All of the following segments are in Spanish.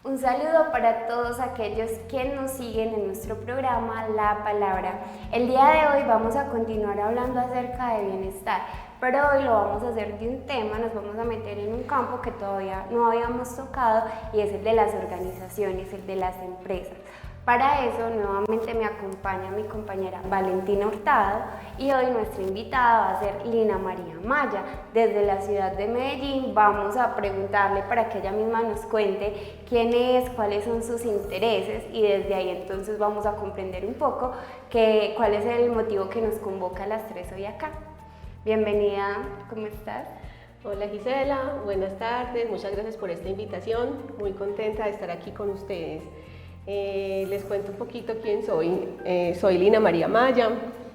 Un saludo para todos aquellos que nos siguen en nuestro programa La Palabra. El día de hoy vamos a continuar hablando acerca de bienestar, pero hoy lo vamos a hacer de un tema, nos vamos a meter en un campo que todavía no habíamos tocado y es el de las organizaciones, el de las empresas. Para eso nuevamente me acompaña mi compañera Valentina Hurtado y hoy nuestra invitada va a ser Lina María Maya. Desde la ciudad de Medellín vamos a preguntarle para que ella misma nos cuente quién es, cuáles son sus intereses y desde ahí entonces vamos a comprender un poco cuál es el motivo que nos convoca a las tres hoy acá. Bienvenida, ¿cómo estás? Hola Gisela, buenas tardes, muchas gracias por esta invitación, muy contenta de estar aquí con ustedes. Les cuento un poquito quién soy. Soy Lina María Maya,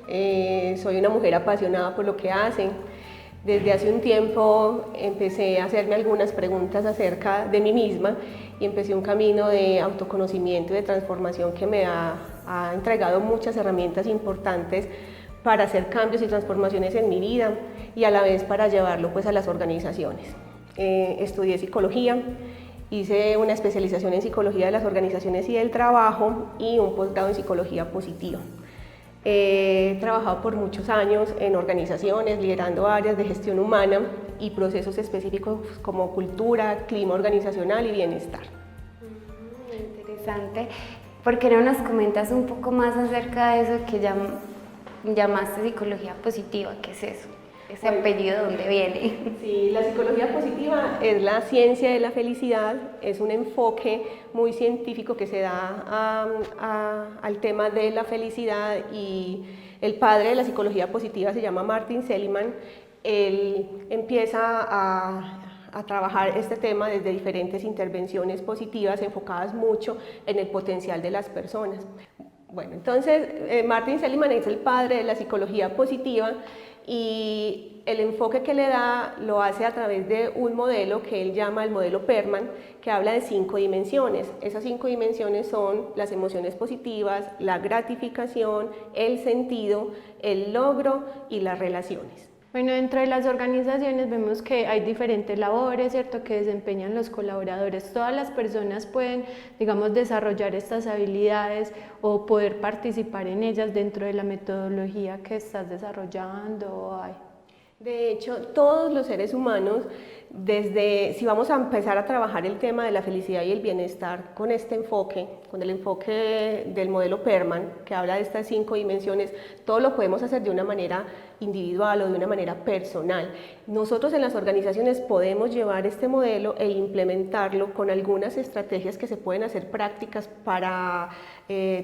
soy una mujer apasionada por lo que hace. Desde hace un tiempo empecé a hacerme algunas preguntas acerca de mí misma y empecé un camino de autoconocimiento y de transformación que me ha entregado muchas herramientas importantes para hacer cambios y transformaciones en mi vida y a la vez para llevarlo pues a las organizaciones. Estudié psicología. Hice una especialización en psicología de las organizaciones y del trabajo y un posgrado en psicología positiva. He trabajado por muchos años en organizaciones, liderando áreas de gestión humana y procesos específicos como cultura, clima organizacional y bienestar. Interesante. ¿Por qué no nos comentas un poco más acerca de eso que llamaste psicología positiva? ¿Qué es eso? ¿Ese apellido de dónde viene? Sí, la psicología positiva es la ciencia de la felicidad, es un enfoque muy científico que se da al tema de la felicidad y el padre de la psicología positiva se llama Martin Seligman. Él empieza a trabajar este tema desde diferentes intervenciones positivas enfocadas mucho en el potencial de las personas. Bueno, entonces Martin Seligman es el padre de la psicología positiva y el enfoque que le da lo hace a través de un modelo que él llama el modelo Perman, que habla de 5 dimensiones. Esas 5 dimensiones son las emociones positivas, la gratificación, el sentido, el logro y las relaciones. Bueno, dentro de las organizaciones vemos que hay diferentes labores, ¿cierto?, que desempeñan los colaboradores. Todas las personas pueden, digamos, desarrollar estas habilidades o poder participar en ellas dentro de la metodología que estás desarrollando. De hecho, todos los seres humanos, si vamos a empezar a trabajar el tema de la felicidad y el bienestar con este enfoque, con el enfoque del modelo Perman, que habla de estas 5 dimensiones, todo lo podemos hacer de una manera individual o de una manera personal. Nosotros en las organizaciones podemos llevar este modelo e implementarlo con algunas estrategias que se pueden hacer prácticas para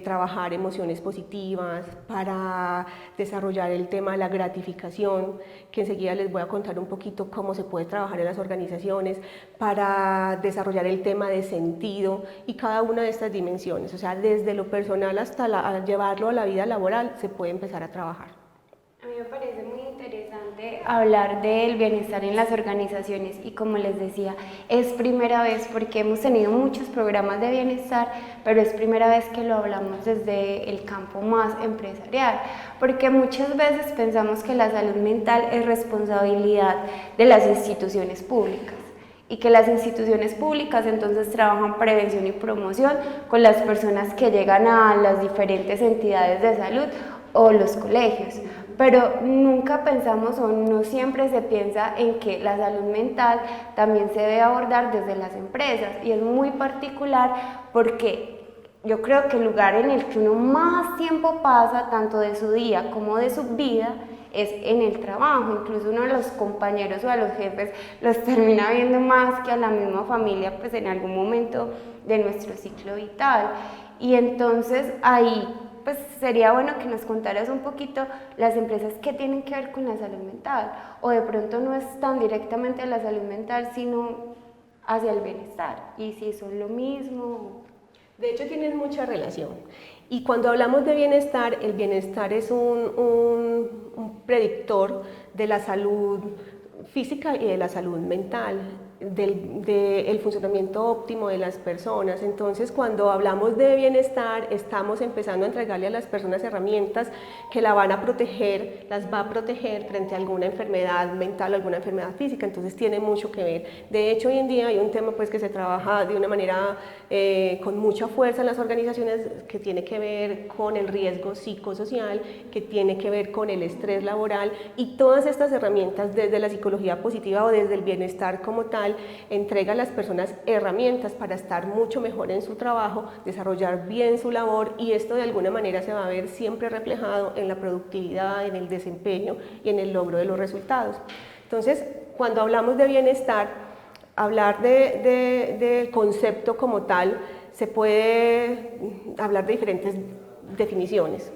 trabajar emociones positivas, para desarrollar el tema de la gratificación, que enseguida les voy a contar un poquito cómo se puede trabajar en las organizaciones, para desarrollar el tema de sentido y cada una de estas dimensiones, o sea, desde lo personal hasta llevarlo a la vida laboral se puede empezar a trabajar. A mí me parece muy interesante hablar del bienestar en las organizaciones y como les decía, es primera vez porque hemos tenido muchos programas de bienestar, pero es primera vez que lo hablamos desde el campo más empresarial, porque muchas veces pensamos que la salud mental es responsabilidad de las instituciones públicas y que las instituciones públicas entonces trabajan prevención y promoción con las personas que llegan a las diferentes entidades de salud o los colegios, pero nunca pensamos o no siempre se piensa en que la salud mental también se debe abordar desde las empresas y es muy particular porque yo creo que el lugar en el que uno más tiempo pasa, tanto de su día como de su vida, es en el trabajo. Incluso uno de los compañeros o a los jefes los termina viendo más que a la misma familia pues en algún momento de nuestro ciclo vital y entonces ahí pues sería bueno que nos contaras un poquito las empresas que tienen que ver con la salud mental o de pronto no es tan directamente a la salud mental sino hacia el bienestar y si son lo mismo. De hecho tienen mucha relación y cuando hablamos de bienestar, el bienestar es un predictor de la salud física y de la salud mental, del funcionamiento óptimo de las personas. Entonces, cuando hablamos de bienestar, estamos empezando a entregarle a las personas herramientas que la van a proteger, las va a proteger frente a alguna enfermedad mental o alguna enfermedad física. Entonces, tiene mucho que ver. De hecho, hoy en día hay un tema pues, que se trabaja de una manera con mucha fuerza en las organizaciones, que tiene que ver con el riesgo psicosocial, que tiene que ver con el estrés laboral, y todas estas herramientas desde la psicología positiva o desde el bienestar como tal, entrega a las personas herramientas para estar mucho mejor en su trabajo, desarrollar bien su labor, y esto de alguna manera se va a ver siempre reflejado en la productividad, en el desempeño y en el logro de los resultados. Entonces, cuando hablamos de bienestar, hablar del concepto como tal, se puede hablar de diferentes definiciones.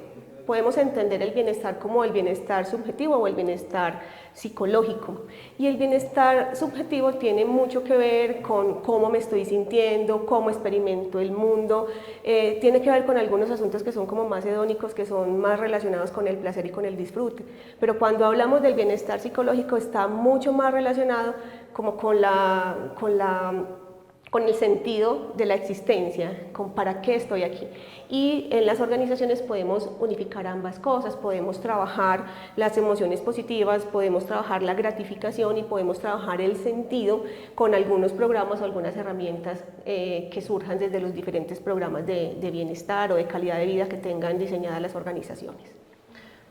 Podemos entender el bienestar como el bienestar subjetivo o el bienestar psicológico. Y el bienestar subjetivo tiene mucho que ver con cómo me estoy sintiendo, cómo experimento el mundo, tiene que ver con algunos asuntos que son como más hedónicos, que son más relacionados con el placer y con el disfrute. Pero cuando hablamos del bienestar psicológico está mucho más relacionado como con el sentido de la existencia, con para qué estoy aquí. Y en las organizaciones podemos unificar ambas cosas, podemos trabajar las emociones positivas, podemos trabajar la gratificación y podemos trabajar el sentido con algunos programas o algunas herramientas que surjan desde los diferentes programas de bienestar o de calidad de vida que tengan diseñadas las organizaciones.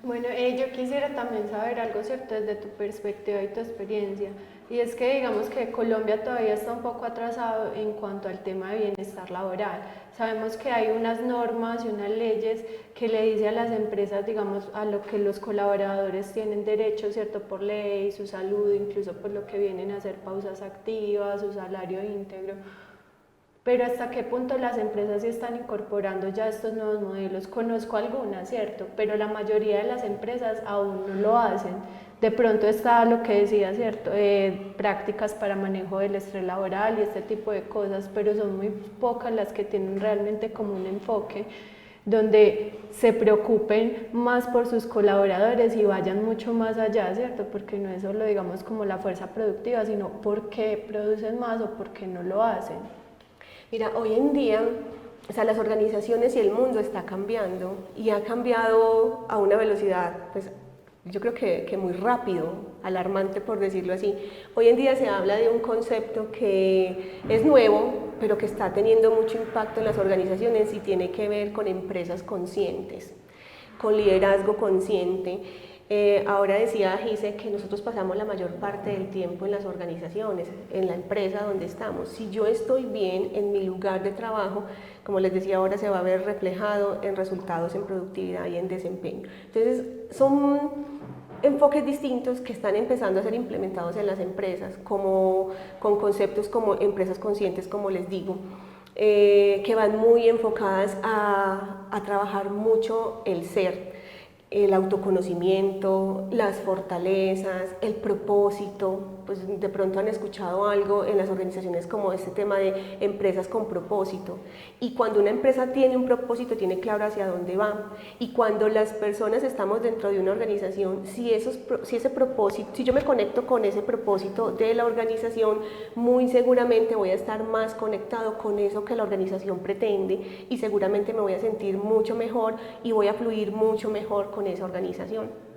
Bueno, yo quisiera también saber algo, ¿cierto?, desde tu perspectiva y tu experiencia, y es que digamos que Colombia todavía está un poco atrasado en cuanto al tema de bienestar laboral. Sabemos que hay unas normas y unas leyes que le dicen a las empresas, digamos, a lo que los colaboradores tienen derecho, ¿cierto?, por ley, su salud, incluso por lo que vienen a hacer pausas activas, su salario íntegro. Pero ¿hasta qué punto las empresas sí están incorporando ya estos nuevos modelos? Conozco algunas, ¿cierto? Pero la mayoría de las empresas aún no lo hacen. De pronto está lo que decía, ¿cierto? Prácticas para manejo del estrés laboral y este tipo de cosas, pero son muy pocas las que tienen realmente como un enfoque donde se preocupen más por sus colaboradores y vayan mucho más allá, ¿cierto? Porque no es solo, digamos, como la fuerza productiva, sino por qué producen más o por qué no lo hacen. Mira, hoy en día, o sea, las organizaciones y el mundo está cambiando, y ha cambiado a una velocidad, pues yo creo que muy rápido, alarmante por decirlo así. Hoy en día se habla de un concepto que es nuevo, pero que está teniendo mucho impacto en las organizaciones, y tiene que ver con empresas conscientes, con liderazgo consciente. Ahora decía Gise que nosotros pasamos la mayor parte del tiempo en las organizaciones, en la empresa donde estamos. Si yo estoy bien en mi lugar de trabajo, como les decía ahora, se va a ver reflejado en resultados, en productividad y en desempeño. Entonces, son enfoques distintos que están empezando a ser implementados en las empresas, como, con conceptos como empresas conscientes, como les digo, que van muy enfocadas a trabajar mucho el ser, el autoconocimiento, las fortalezas, el propósito. Pues de pronto han escuchado algo en las organizaciones como este tema de empresas con propósito, y cuando una empresa tiene un propósito tiene claro hacia dónde va, y cuando las personas estamos dentro de una organización, si ese propósito, si yo me conecto con ese propósito de la organización, muy seguramente voy a estar más conectado con eso que la organización pretende, y seguramente me voy a sentir mucho mejor y voy a fluir mucho mejor con esa organización.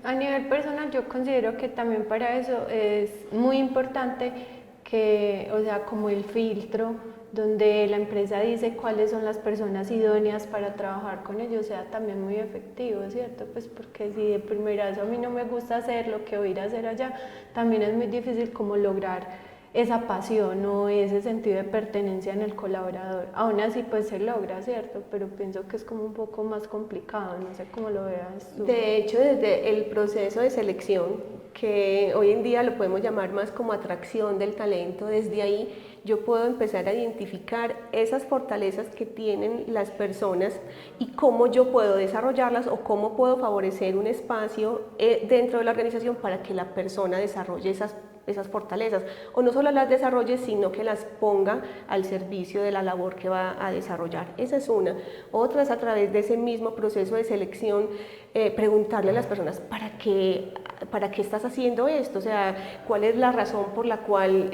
A nivel personal, yo considero que también para eso es muy importante que, o sea, como el filtro, donde la empresa dice cuáles son las personas idóneas para trabajar con ellos, sea también muy efectivo, ¿cierto? Pues porque si de primerazo a mí no me gusta hacer lo que voy a ir a hacer allá, también es muy difícil como lograr esa pasión o ese sentido de pertenencia en el colaborador. Aún así pues se logra, ¿cierto? Pero pienso que es como un poco más complicado, no sé cómo lo veas tú. De hecho, desde el proceso de selección, que hoy en día lo podemos llamar más como atracción del talento, desde ahí yo puedo empezar a identificar esas fortalezas que tienen las personas y cómo yo puedo desarrollarlas o cómo puedo favorecer un espacio dentro de la organización para que la persona desarrolle esas fortalezas, o no solo las desarrolle, sino que las ponga al servicio de la labor que va a desarrollar. Esa es una. Otra es a través de ese mismo proceso de selección, preguntarle a las personas, ¿para qué estás haciendo esto? O sea, ¿cuál es la razón por la cual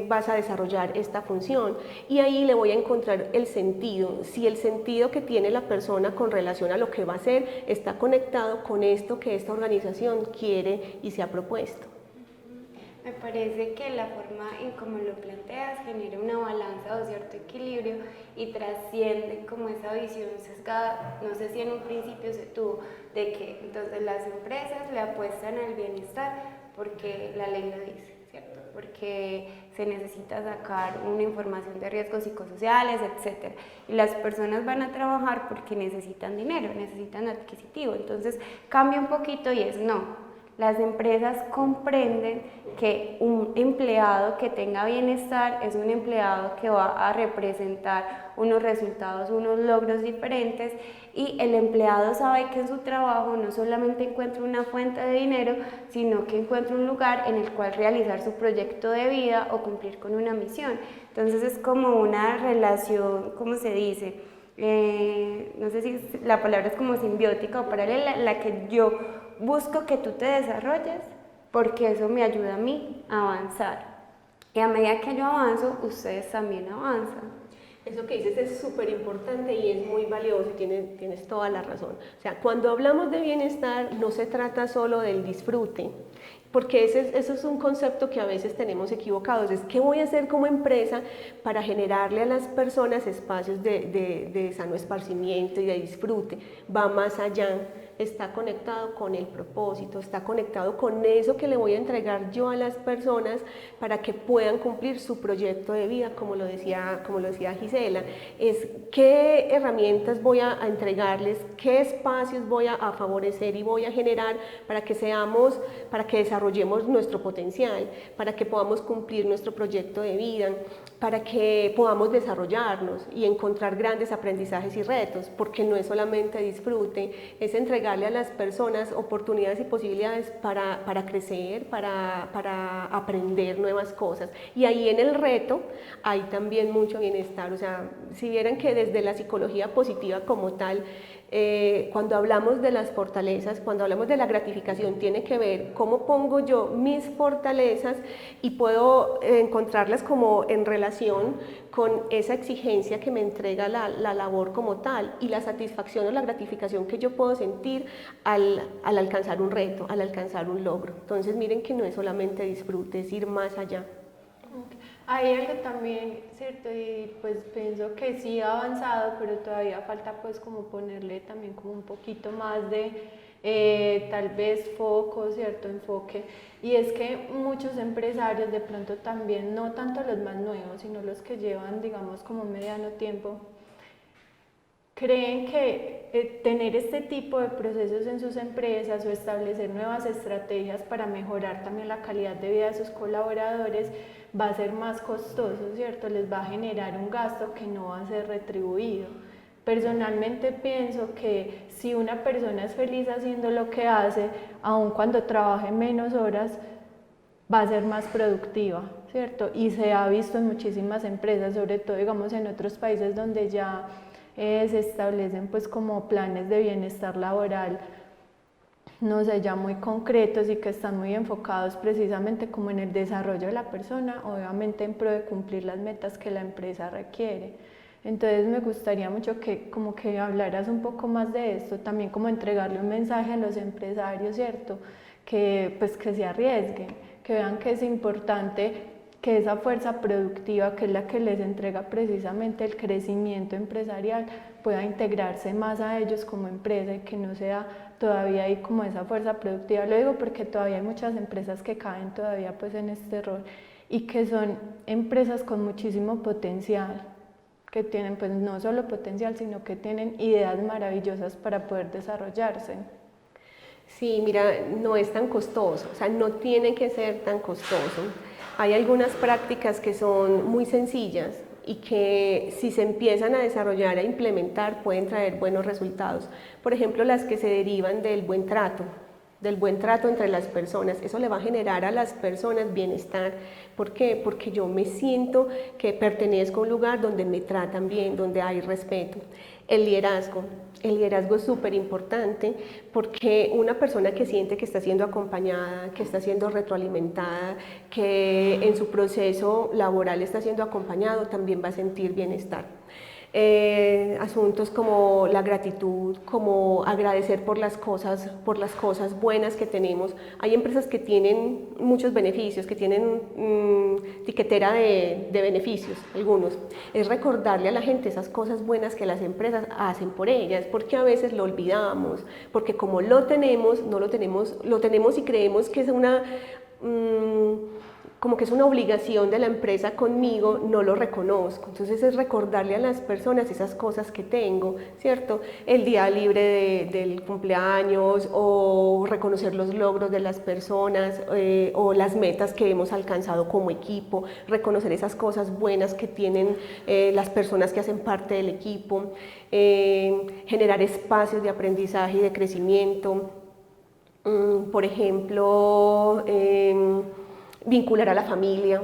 vas a desarrollar esta función? Y ahí le voy a encontrar el sentido, si el sentido que tiene la persona con relación a lo que va a hacer está conectado con esto que esta organización quiere y se ha propuesto. Me parece que la forma en cómo lo planteas genera una balanza o cierto equilibrio y trasciende como esa visión sesgada, no sé si en un principio se tuvo, de que entonces las empresas le apuestan al bienestar porque la ley lo dice, ¿cierto? Porque se necesita sacar una información de riesgos psicosociales, etc. Y las personas van a trabajar porque necesitan dinero, necesitan adquisitivo, entonces cambia un poquito y es no. Las empresas comprenden que un empleado que tenga bienestar es un empleado que va a representar unos resultados, unos logros diferentes, y el empleado sabe que en su trabajo no solamente encuentra una fuente de dinero, sino que encuentra un lugar en el cual realizar su proyecto de vida o cumplir con una misión. Entonces es como una relación, ¿cómo se dice? No sé si la palabra es como simbiótica o paralela, la que yo busco que tú te desarrolles porque eso me ayuda a mí a avanzar. Y a medida que yo avanzo, ustedes también avanzan. Eso que dices es súper importante y es muy valioso y tienes toda la razón. O sea, cuando hablamos de bienestar no se trata solo del disfrute, porque eso es un concepto que a veces tenemos equivocados, es qué voy a hacer como empresa para generarle a las personas espacios de sano esparcimiento y de disfrute. Va más allá, está conectado con el propósito, está conectado con eso que le voy a entregar yo a las personas para que puedan cumplir su proyecto de vida, como lo decía Gisela, es qué herramientas voy a entregarles, qué espacios voy a favorecer y voy a generar para que desarrollemos nuestro potencial, para que podamos cumplir nuestro proyecto de vida, para que podamos desarrollarnos y encontrar grandes aprendizajes y retos, porque no es solamente disfrute, es entregarle a las personas oportunidades y posibilidades para crecer, para aprender nuevas cosas. Y ahí en el reto hay también mucho bienestar. O sea, si vieran que desde la psicología positiva como tal, cuando hablamos de las fortalezas, cuando hablamos de la gratificación, tiene que ver cómo pongo yo mis fortalezas y puedo encontrarlas como en relación con esa exigencia que me entrega la labor como tal y la satisfacción o la gratificación que yo puedo sentir al alcanzar un reto, al alcanzar un logro. Entonces miren que no es solamente disfrute, es ir más allá. Hay algo también, ¿cierto? Y pues pienso que sí ha avanzado, pero todavía falta pues como ponerle también como un poquito más de tal vez foco, ¿cierto? Enfoque. Y es que muchos empresarios de pronto también, no tanto los más nuevos, sino los que llevan, digamos, como mediano tiempo, creen que tener este tipo de procesos en sus empresas o establecer nuevas estrategias para mejorar también la calidad de vida de sus colaboradores va a ser más costoso, ¿cierto? Les va a generar un gasto que no va a ser retribuido. Personalmente pienso que si una persona es feliz haciendo lo que hace, aun cuando trabaje menos horas, va a ser más productiva, ¿cierto? Y se ha visto en muchísimas empresas, sobre todo digamos en otros países donde ya se establecen pues como planes de bienestar laboral, no sé, ya muy concretos y que están muy enfocados precisamente como en el desarrollo de la persona, obviamente en pro de cumplir las metas que la empresa requiere. Entonces me gustaría mucho que como que hablaras un poco más de esto, también como entregarle un mensaje a los empresarios, ¿cierto? Que pues que se arriesguen, que vean que es importante que esa fuerza productiva, que es la que les entrega precisamente el crecimiento empresarial, pueda integrarse más a ellos como empresa y que no sea todavía ahí como esa fuerza productiva. Lo digo porque todavía hay muchas empresas que caen todavía pues en este error y que son empresas con muchísimo potencial, que tienen pues no solo potencial, sino que tienen ideas maravillosas para poder desarrollarse. Sí, mira, no es tan costoso, o sea, no tiene que ser tan costoso. Hay algunas prácticas que son muy sencillas y que si se empiezan a desarrollar, a implementar, pueden traer buenos resultados. Por ejemplo, las que se derivan del buen trato entre las personas. Eso le va a generar a las personas bienestar. ¿Por qué? Porque yo me siento que pertenezco a un lugar donde me tratan bien, donde hay respeto. El liderazgo. El liderazgo es súper importante porque una persona que siente que está siendo acompañada, que está siendo retroalimentada, que en su proceso laboral está siendo acompañado, también va a sentir bienestar. Asuntos como la gratitud, como agradecer por las cosas buenas que tenemos. Hay empresas que tienen muchos beneficios, que tienen tiquetera de beneficios, algunos. Es recordarle a la gente esas cosas buenas que las empresas hacen por ellas, porque a veces lo olvidamos, porque como lo tenemos, no lo tenemos, lo tenemos y creemos que es una... como que es una obligación de la empresa conmigo, no lo reconozco. Entonces es recordarle a las personas esas cosas que tengo, ¿cierto? El día libre del cumpleaños, o reconocer los logros de las personas, o las metas que hemos alcanzado como equipo, reconocer esas cosas buenas que tienen las personas que hacen parte del equipo, generar espacios de aprendizaje y de crecimiento. Por ejemplo, vincular a la familia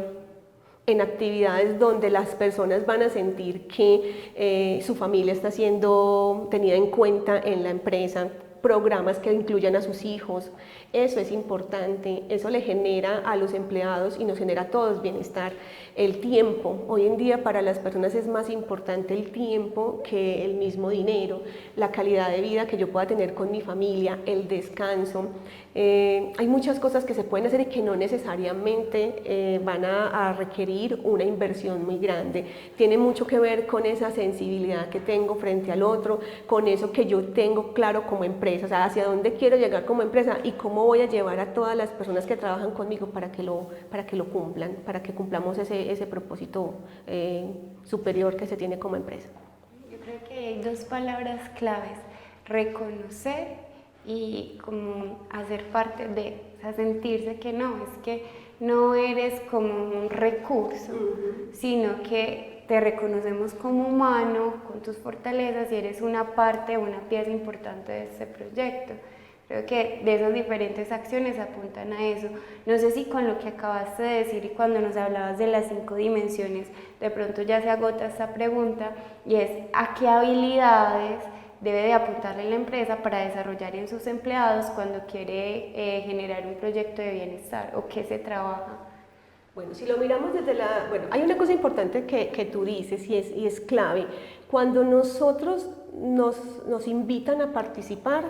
en actividades donde las personas van a sentir que su familia está siendo tenida en cuenta en la empresa, programas que incluyan a sus hijos. Eso es importante, eso le genera a los empleados y nos genera a todos bienestar. El tiempo, hoy en día para las personas es más importante el tiempo que el mismo dinero, la calidad de vida que yo pueda tener con mi familia, el descanso. Hay muchas cosas que se pueden hacer y que no necesariamente van a requerir una inversión muy grande. Tiene mucho que ver con esa sensibilidad que tengo frente al otro, con eso que yo tengo claro como empresa, o sea, hacia dónde quiero llegar como empresa y cómo voy a llevar a todas las personas que trabajan conmigo para que lo cumplan, para que cumplamos ese propósito superior que se tiene como empresa. Yo creo que hay dos palabras claves: reconocer y como hacer parte de, o sea, sentirse que es que no eres como un recurso, sino que te reconocemos como humano, con tus fortalezas, y eres una parte, una pieza importante de este proyecto. Creo que de esas diferentes acciones apuntan a eso. No sé si con lo que acabaste de decir y cuando nos hablabas de las 5 dimensiones, de pronto ya se agota esta pregunta, y es ¿a qué habilidades debe de apuntarle la empresa para desarrollar en sus empleados cuando quiere generar un proyecto de bienestar, o qué se trabaja? Bueno, si lo miramos desde bueno, hay una cosa importante que tú dices y es clave. Cuando nosotros nos invitan a participar,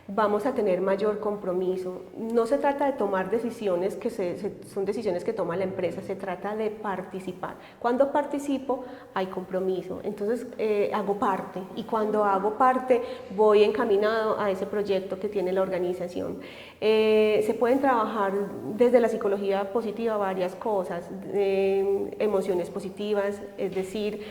vamos a tener mayor compromiso. No se trata de tomar decisiones que son decisiones que toma la empresa, se trata de participar. Cuando participo hay compromiso, entonces hago parte, y cuando hago parte voy encaminado a ese proyecto que tiene la organización. Se pueden trabajar desde la psicología positiva varias cosas, emociones positivas, es decir,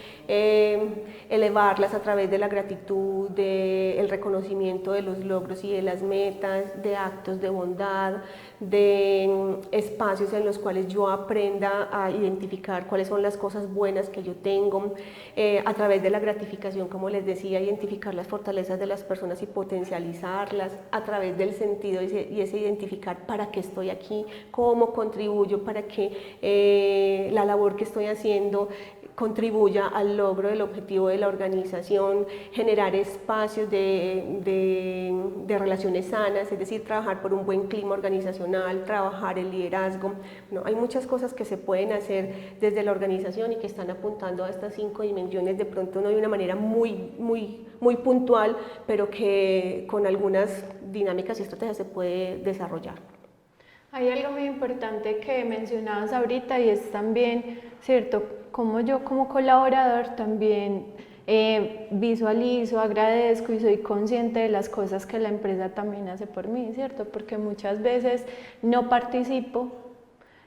elevarlas a través de la gratitud, del reconocimiento de los logros y de las metas, de actos de bondad, de espacios en los cuales yo aprenda a identificar cuáles son las cosas buenas que yo tengo, a través de la gratificación, como les decía, identificar las fortalezas de las personas y potencializarlas, a través del sentido y ese identificar para qué estoy aquí, cómo contribuyo para que la labor que estoy haciendo contribuya al logro del objetivo de la organización, generar espacios de relaciones sanas, es decir, trabajar por un buen clima organizacional, trabajar el liderazgo. No, hay muchas cosas que se pueden hacer desde la organización y que están apuntando a estas 5 dimensiones, de pronto no de una manera muy puntual, pero que con algunas dinámicas y estrategias se puede desarrollar. Hay algo muy importante que mencionabas ahorita, y es también, ¿cierto?, como yo como colaborador también visualizo, agradezco y soy consciente de las cosas que la empresa también hace por mí, ¿cierto? Porque muchas veces no participo,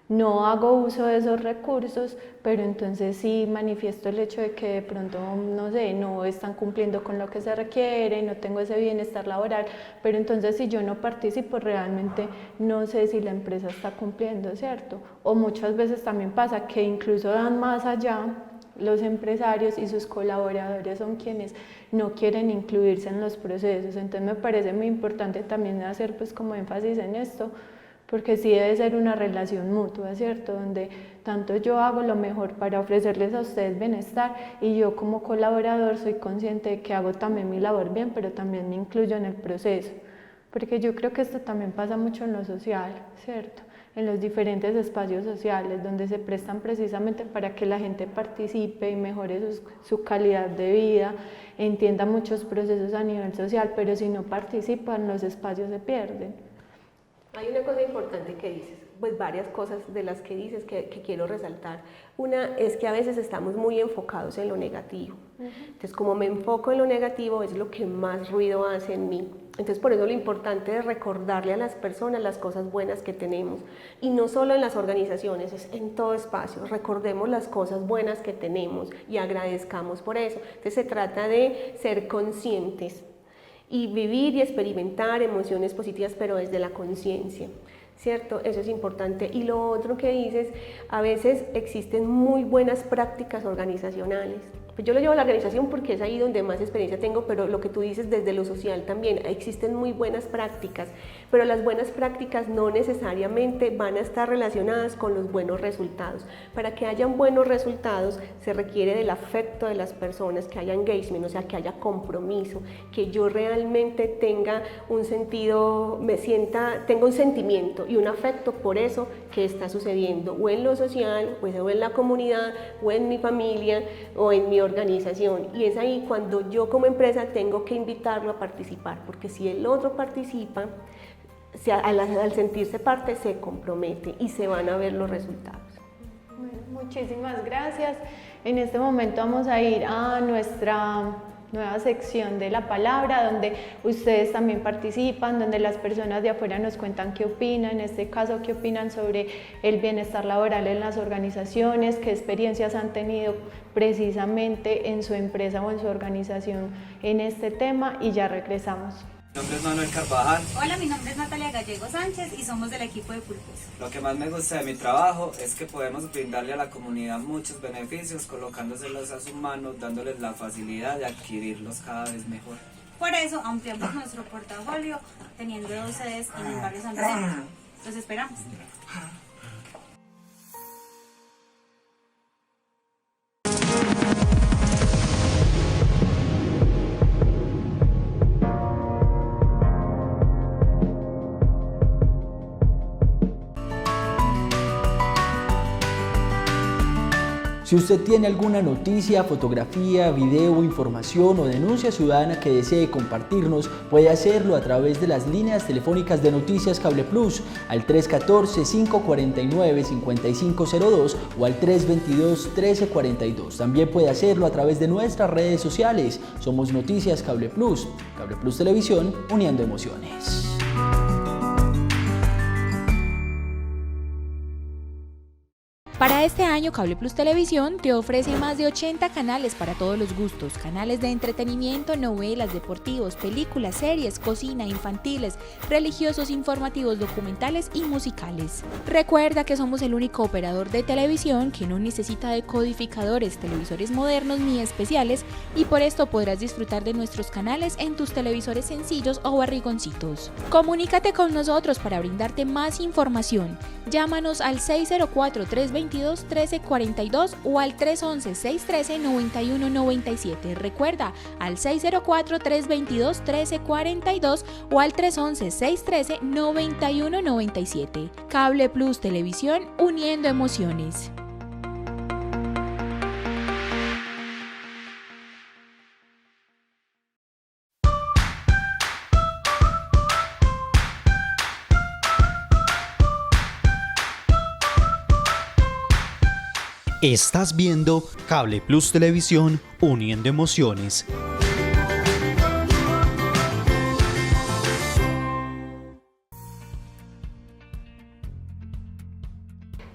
no hago uso de esos recursos, pero entonces sí manifiesto el hecho de que de pronto, no sé, no están cumpliendo con lo que se requiere, no tengo ese bienestar laboral, pero entonces si yo no participo realmente no sé si la empresa está cumpliendo, ¿cierto? O muchas veces también pasa que incluso dan más allá, los empresarios y sus colaboradores son quienes no quieren incluirse en los procesos, entonces me parece muy importante también hacer pues como énfasis en esto, porque sí debe ser una relación mutua, ¿cierto? Donde tanto yo hago lo mejor para ofrecerles a ustedes bienestar y yo como colaborador soy consciente de que hago también mi labor bien, pero también me incluyo en el proceso, porque yo creo que esto también pasa mucho en lo social, ¿cierto? En los diferentes espacios sociales donde se prestan precisamente para que la gente participe y mejore su calidad de vida, entienda muchos procesos a nivel social, pero si no participan los espacios se pierden. Hay una cosa importante que dices, pues varias cosas de las que dices que quiero resaltar. Una es que a veces estamos muy enfocados en lo negativo. Entonces, como me enfoco en lo negativo, es lo que más ruido hace en mí. Entonces, por eso lo importante es recordarle a las personas las cosas buenas que tenemos. Y no solo en las organizaciones, es en todo espacio. Recordemos las cosas buenas que tenemos y agradezcamos por eso. Entonces, se trata de ser conscientes y vivir y experimentar emociones positivas, pero desde la conciencia, ¿cierto? Eso es importante. Y lo otro que dices, a veces existen muy buenas prácticas organizacionales. Pues yo lo llevo a la organización porque es ahí donde más experiencia tengo, pero lo que tú dices desde lo social también, existen muy buenas prácticas, pero las buenas prácticas no necesariamente van a estar relacionadas con los buenos resultados. Para que hayan buenos resultados se requiere del afecto de las personas, que haya engagement, o sea, que haya compromiso, que yo realmente tenga un sentido, tenga un sentimiento y un afecto por eso que está sucediendo, o en lo social, o en la comunidad, o en mi familia, o en mi organización. Y es ahí cuando yo como empresa tengo que invitarlo a participar, porque si el otro participa, al sentirse parte se compromete y se van a ver los resultados. Bueno, muchísimas gracias. En este momento vamos a ir a nuestra nueva sección de la palabra, donde ustedes también participan, donde las personas de afuera nos cuentan qué opinan, en este caso qué opinan sobre el bienestar laboral en las organizaciones, qué experiencias han tenido precisamente en su empresa o en su organización en este tema, y ya regresamos. Mi nombre es Manuel Carvajal. Hola, mi nombre es Natalia Gallego Sánchez y somos del equipo de Pulpos. Lo que más me gusta de mi trabajo es que podemos brindarle a la comunidad muchos beneficios colocándoselos a sus manos, dándoles la facilidad de adquirirlos cada vez mejor. Por eso ampliamos nuestro portafolio teniendo 2 sedes en varios San Vicente. Los esperamos. Si usted tiene alguna noticia, fotografía, video, información o denuncia ciudadana que desee compartirnos, puede hacerlo a través de las líneas telefónicas de Noticias Cable Plus al 314-549-5502 o al 322-1342. También puede hacerlo a través de nuestras redes sociales. Somos Noticias Cable Plus Televisión, uniendo emociones. Para este año, Cable Plus Televisión te ofrece más de 80 canales para todos los gustos, canales de entretenimiento, novelas, deportivos, películas, series, cocina, infantiles, religiosos, informativos, documentales y musicales. Recuerda que somos el único operador de televisión que no necesita decodificadores, televisores modernos ni especiales, y por esto podrás disfrutar de nuestros canales en tus televisores sencillos o barrigoncitos. Comunícate con nosotros para brindarte más información. Llámanos al 604-322-1342 o al 311-613-9197. Recuerda, al 604-322-1342 o al 311-613-9197. Cable Plus Televisión, uniendo emociones. Estás viendo Cable Plus Televisión, uniendo emociones.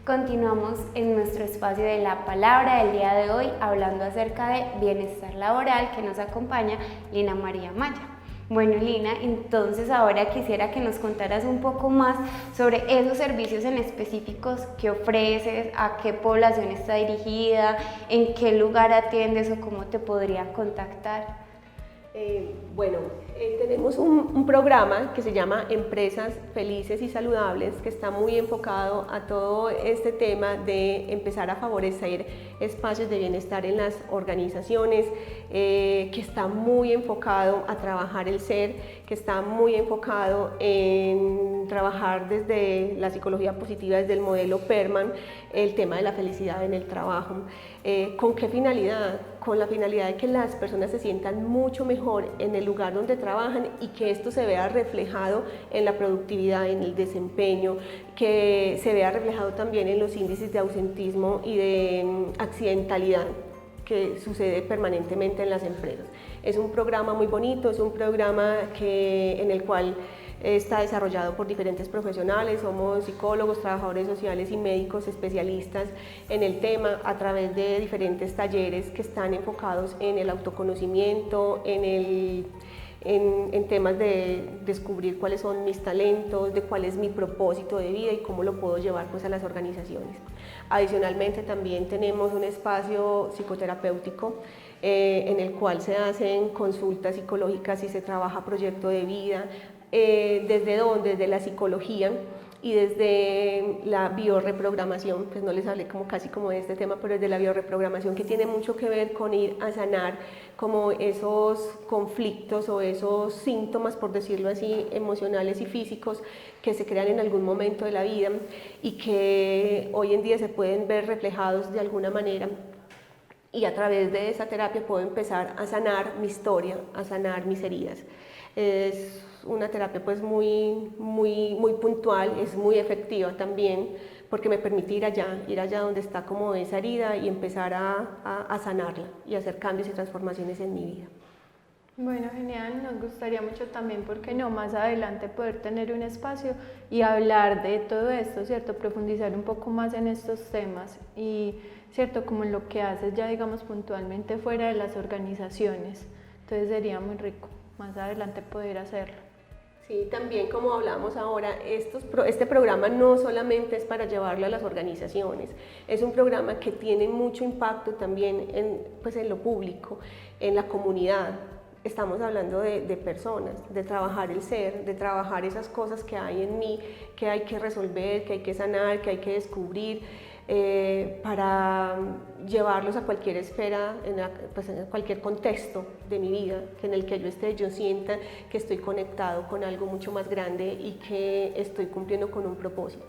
Continuamos en nuestro espacio de la palabra del día de hoy hablando acerca de bienestar laboral, que nos acompaña Lina María Maya. Bueno, Lina, entonces ahora quisiera que nos contaras un poco más sobre esos servicios en específicos que ofreces, a qué población está dirigida, en qué lugar atiendes o cómo te podrían contactar. Tenemos un programa que se llama Empresas Felices y Saludables, que está muy enfocado a todo este tema de empezar a favorecer espacios de bienestar en las organizaciones, que está muy enfocado a trabajar el ser, que está muy enfocado en trabajar desde la psicología positiva, desde el modelo Perman, el tema de la felicidad en el trabajo. ¿Con qué finalidad? Con la finalidad de que las personas se sientan mucho mejor en el lugar donde trabajan y que esto se vea reflejado en la productividad, en el desempeño, que se vea reflejado también en los índices de ausentismo y de accidentalidad que sucede permanentemente en las empresas. Es un programa muy bonito, es un programa en el cual está desarrollado por diferentes profesionales, somos psicólogos, trabajadores sociales y médicos especialistas en el tema a través de diferentes talleres que están enfocados en el autoconocimiento, en temas de descubrir cuáles son mis talentos, de cuál es mi propósito de vida y cómo lo puedo llevar pues, a las organizaciones. Adicionalmente también tenemos un espacio psicoterapéutico en el cual se hacen consultas psicológicas y se trabaja proyecto de vida. ¿Desde dónde? Desde la psicología y desde la biorreprogramación, pues no les hablé casi como de este tema, pero desde la biorreprogramación, que tiene mucho que ver con ir a sanar como esos conflictos o esos síntomas, por decirlo así, emocionales y físicos que se crean en algún momento de la vida y que hoy en día se pueden ver reflejados de alguna manera. Y a través de esa terapia puedo empezar a sanar mi historia, a sanar mis heridas. Es una terapia pues muy puntual, es muy efectiva también porque me permite ir allá donde está como esa herida y empezar a sanarla y hacer cambios y transformaciones en mi vida. Bueno, genial, nos gustaría mucho también, ¿por qué no?, más adelante poder tener un espacio y hablar de todo esto, ¿cierto? Profundizar un poco más en estos temas y, ¿cierto?, como lo que haces ya, digamos, puntualmente fuera de las organizaciones. Entonces sería muy rico más adelante poder hacerlo. Sí, también como hablamos ahora, este programa no solamente es para llevarlo a las organizaciones, es un programa que tiene mucho impacto también en lo público, en la comunidad. Estamos hablando de personas, de trabajar el ser, de trabajar esas cosas que hay en mí, que hay que resolver, que hay que sanar, que hay que descubrir, para llevarlos a cualquier esfera, en cualquier contexto de mi vida en el que yo sienta que estoy conectado con algo mucho más grande y que estoy cumpliendo con un propósito.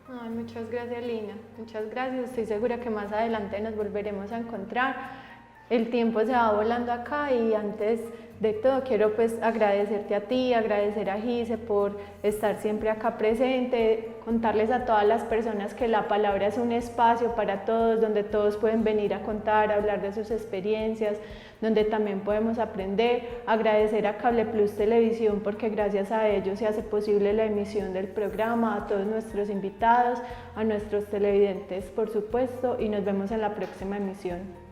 Ay, muchas gracias, Lina, muchas gracias. Estoy segura que más adelante nos volveremos a encontrar. El tiempo se va volando acá y antes de todo quiero pues agradecerte a ti, agradecer a Gise por estar siempre acá presente, contarles a todas las personas que la palabra es un espacio para todos, donde todos pueden venir a contar, a hablar de sus experiencias, donde también podemos aprender, agradecer a Cable Plus Televisión porque gracias a ellos se hace posible la emisión del programa, a todos nuestros invitados, a nuestros televidentes por supuesto y nos vemos en la próxima emisión.